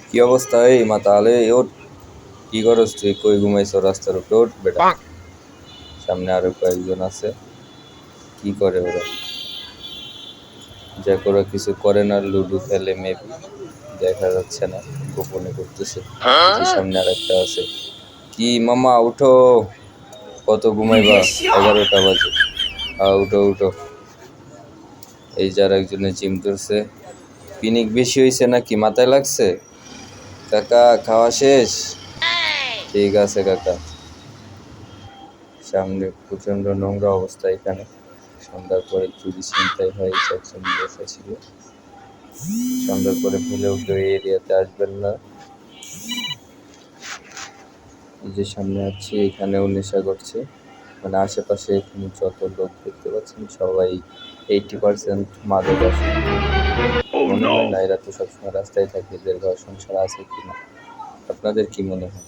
কি অবস্থা? এই মা, তাহলে ওঠ। কি করস তুই? কই ঘুমাইছ রাস্তার উপরে? ওঠ বেটা। সামনে আরো কয়েকজন আছে। কি করে ওরা? যা করে কিছু করে না, লুডো খেলে মেবি। দেখা যাচ্ছে না, গোপনে করতেছে। যে সামনে আর একটা আছে। কি মামা উঠো, কত ঘুমাইবা? 11টা বাজে। উঠো উঠো। এই যার একজনে জিম ধরছে। পিনিক বেশি হয়েছে নাকি? মাথায় লাগছে? কাকা খাওয়া শেষ? ঠিক আছে কাকা। সামনে প্রচন্ড নোংরা অবস্থা এখানে। সন্ধ্যার পরে চুরি ছিনতাই হয়, সেকশন বসা ছিল। সন্ধ্যার পরে ভুলেও কেউ এই এরিয়াতে আসবেন না। এই যে সামনে আছে, এখানেও নেশা করছে। মানে আশেপাশে এখানে যত লোক দেখতে পাচ্ছেন সবাই 80% মাদক আসে। মনে হয় না এরা তো সবসময় রাস্তায় থাকে, এদের ঘর সংসার আছে কিনা? আপনাদের কি মনে হয়?